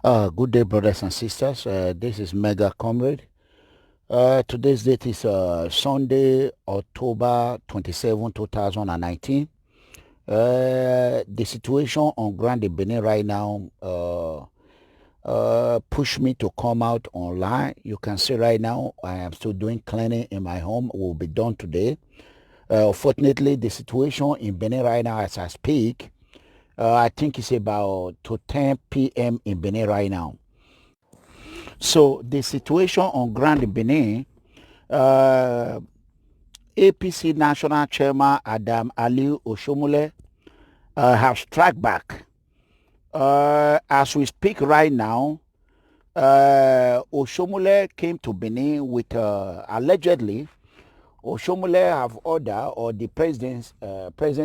Good day, brothers and sisters. This is Mega Comrade. Today's date is Sunday, October 27, 2019. The situation on Grand Benin right now pushed me to come out online. You can see right now I am still doing cleaning in my home. It will be done today. Unfortunately, the situation in Benin right now as I speak, I think it's about to 10 p.m. in Benin right now. So the situation on Grand Benin, uh, APC National Chairman Adam Ali Oshomole have struck back. As we speak right now, Oshomole came to Benin with allegedly Oshomole have order, or the president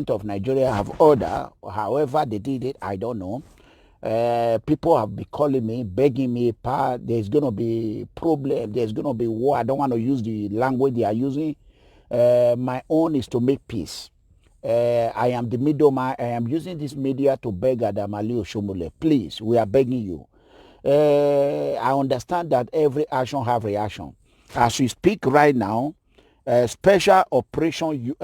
of Nigeria have order. However they did it, I don't know. People have been calling me, begging me, pa, there's going to be problem, there's going to be war. I don't want to use the language they are using. My own is to make peace. I am the middleman. I am using this media to beg Adam Ali Oshomole. Please, we are begging you. I understand that every action have reaction. As we speak right now, Special Operation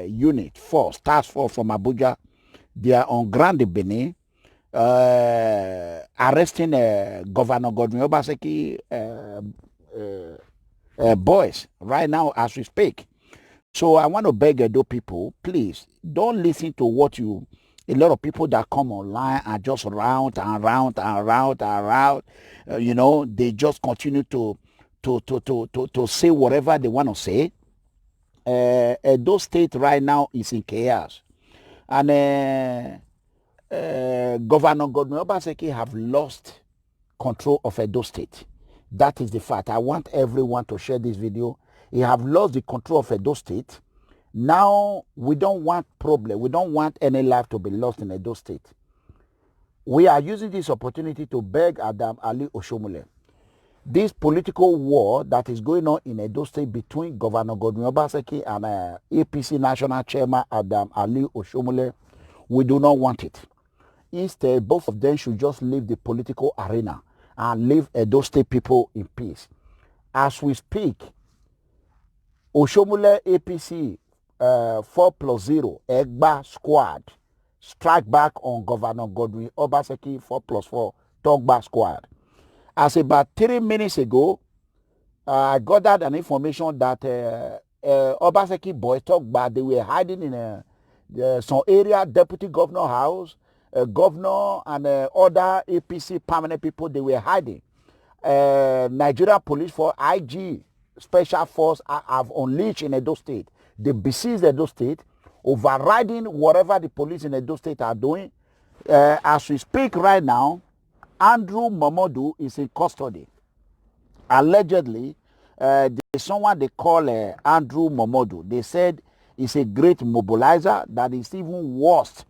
Unit Force, Task Force from Abuja, they are on Grand Benin, arresting Governor Godwin Obaseki boys right now as we speak. So I want to beg Edo people, please don't listen to what a lot of people that come online and just round and round and round and round. They just continue to say whatever they want to say. Edo State right now is in chaos, and Governor Godwin Obaseki have lost control of Edo State. That is the fact. I want everyone to share this video. He have lost the control of Edo State. Now, we don't want problem. We don't want any life to be lost in Edo State. We are using this opportunity to beg Adam Ali Oshomole. This political war that is going on in Edo State between Governor Godwin Obaseki and APC National Chairman Adam Ali Oshomole, we do not want it. Instead, both of them should just leave the political arena and leave Edo State people in peace. As we speak, Oshomole APC 4+0 Egba squad strike back on Governor Godwin Obaseki 4+4 Togba squad. As about 3 minutes ago, I gathered an information that Obaseki boys Togba, they were hiding in some area, deputy governor house, governor and other APC permanent people, they were hiding. Nigeria Police for IG Special Force have unleashed in Edo State. They besieged Edo State, overriding whatever the police in Edo State are doing. As we speak right now, Andrew Momodu is in custody. Allegedly, there's someone they call Andrew Momodu. They said he's a great mobilizer, that is even worse.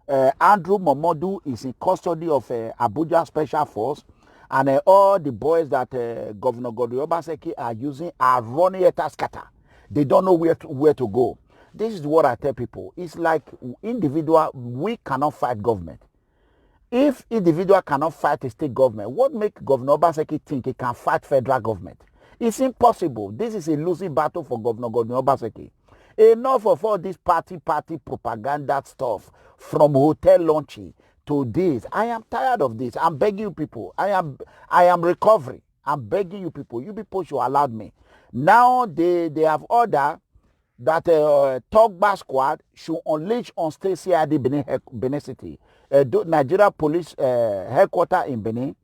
Andrew Momodu is in custody of Abuja Special Force, and all the boys that Governor Godwin Obaseki are using are running at scatter. They don't know where to go. This is what I tell people. It's like individual, we cannot fight government. If individual cannot fight a state government, what makes Governor Obaseki think he can fight federal government? It's impossible. This is a losing battle for Governor Godwin Obaseki. Enough of all this party propaganda stuff, from hotel launching to this. I am tired of this. I'm begging you people. I am recovering. I'm begging you people. You people should allow me. Now they have ordered that Togba squad should unleash on state CID Benin City. Nigeria Police headquarters in Benin.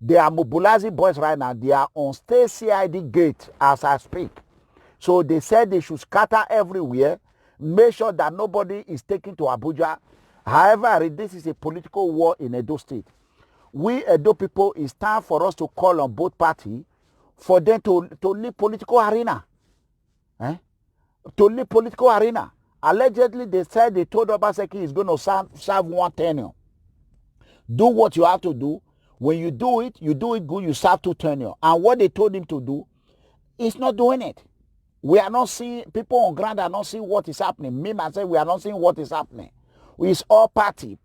They are mobilizing boys right now. They are on state CID gate as I speak. So they said they should scatter everywhere, make sure that nobody is taken to Abuja. However, this is a political war in Edo State. We Edo people, it's time for us to call on both parties for them to leave political arena. To leave political arena. Allegedly, they said they told Obaseki he's going to serve one tenure. Do what you have to do. When you do it good, you serve 2 tenure. And what they told him to do, he's not doing it. We are not seeing, people on ground are not seeing what is happening. Me, myself, we are not seeing what is happening. It's all party.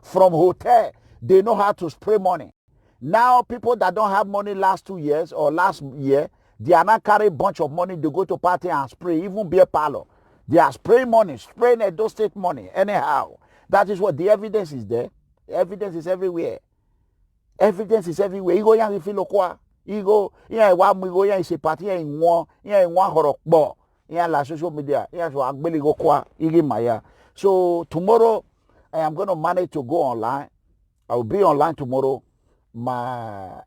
From hotel, they know how to spray money. Now, people that don't have money last 2 years or last year, they are not carry a bunch of money to go to party and spray, even beer parlor. They are spraying money, spraying Edo State money. Anyhow, that is what the evidence is there. Evidence is everywhere. Evidence is everywhere. You go yang if you look you go yeah one we go yang is a party in one horror ball. Yeah, la social media. Yeah, so I'm really go kwa Maya. So tomorrow I am gonna manage to go online. I will be online tomorrow.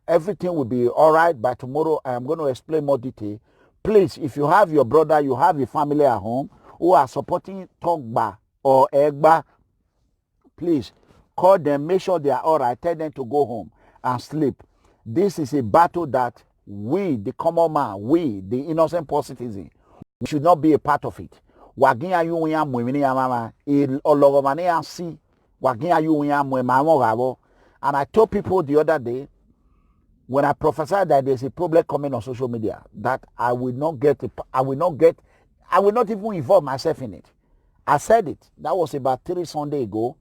Everything will be all right. By tomorrow, I am going to explain more detail. Please, if you have your brother, you have a family at home who are supporting Tongba or Egba, please call them, make sure they are all right, tell them to go home and sleep. This is a battle that we, the common man, we, the innocent poor citizen, we should not be a part of it. Wagia yu ya mwini ya mama, ologomane ya si, wagia yu ya mwema gabo. And I told people the other day, when I prophesied that there's a problem coming on social media, that I will not even involve myself in it. I said it. That was about 3 Sundays ago.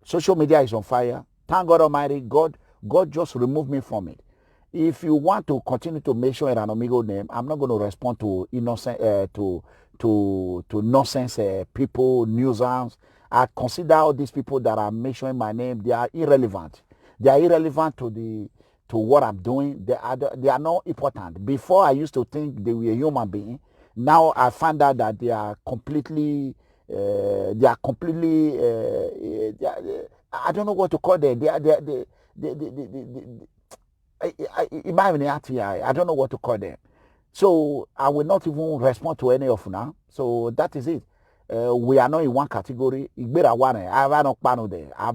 Social media is on fire. Thank God Almighty, God just removed me from it. If you want to continue to mention an Amigo name, I'm not going to respond to innocent, to nonsense people, nuisance. I consider all these people that are mentioning my name, they are irrelevant. They are irrelevant to what I'm doing. They are not important. Before I used to think they were a human being. Now I find out that they are completely, I don't know what to call them. I don't know what to call them. So I will not even respond to any of now. So that is it. We are not in one category. I've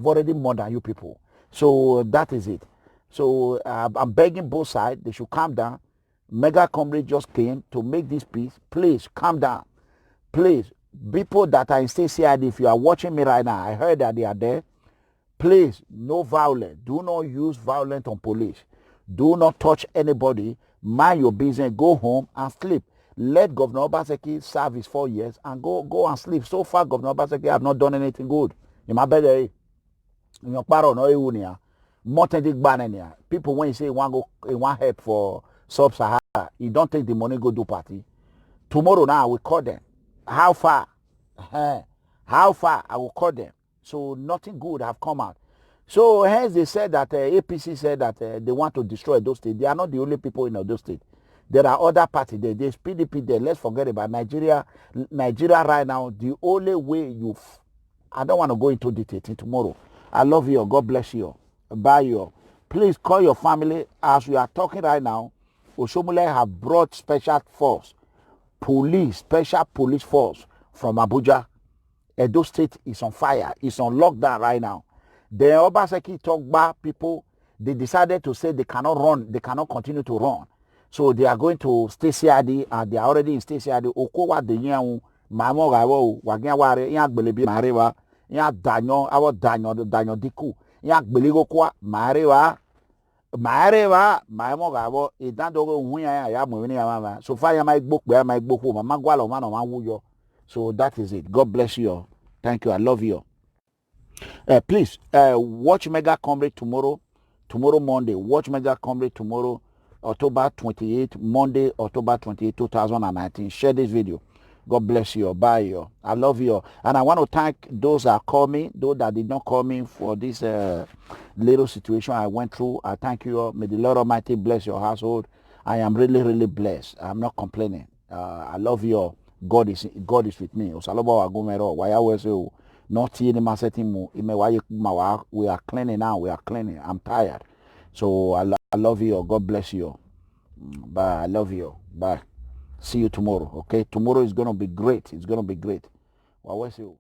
already more than you people. So that is it. So I'm begging both sides. They should calm down. Mega Comrade just came to make this peace. Please calm down. Please, people that are in state CID, if you are watching me right now, I heard that they are there. Please, no violence. Do not use violence on police. Do not touch anybody. Mind your business. Go home and sleep. Let Governor Obaseki serve his 4 years and go and sleep. So far, Governor Obaseki have not done anything good. In my bed, in your paro no eunia, motendik banania. People when you say one help for sub-Sahara, you don't take the money go do party. Tomorrow now I will call them. How far? How far I will call them. So nothing good have come out. So hence they said that APC said that they want to destroy those states. They are not the only people in those states. There are other parties there. There's PDP there. Let's forget about Nigeria. Nigeria right now, the only way I don't want to go into detail tomorrow. I love you. God bless you. Bye you. Please call your family. As we are talking right now, Oshomole have brought special force, special police force from Abuja. Edo State is on fire. It's on lockdown right now. The Obaseki Tongba people, they decided to say they cannot run. They cannot continue to run. So they are going to stay CID and they are already in stay CID. Okowa de yan mamo gawo wagyan ware yan gbelebi marewa yan danyo awo danyo diku yan gbelego kwa marewa mamo gawo idandogo hun ya mo ni mama. So far ya mai gbokpe mama gwalo ma no ma wuyo. So that is it. God bless you. Thank you. I love you. Please watch Mega Comrade tomorrow Monday. Watch Mega Comrade tomorrow, October 28, Monday, October 28, 2019. Share this video. God bless you. Bye you. I love you. And I want to thank those that call me, those that did not call me for this little situation I went through. I thank you. May the Lord Almighty bless your household. I am really, really blessed. I'm not complaining. I love you. God is with me. Not we are cleaning now. We are cleaning. I'm tired. So I love you. God bless you. Bye. I love you. Bye. See you tomorrow. Okay. Tomorrow is going to be great. It's going to be great. Well,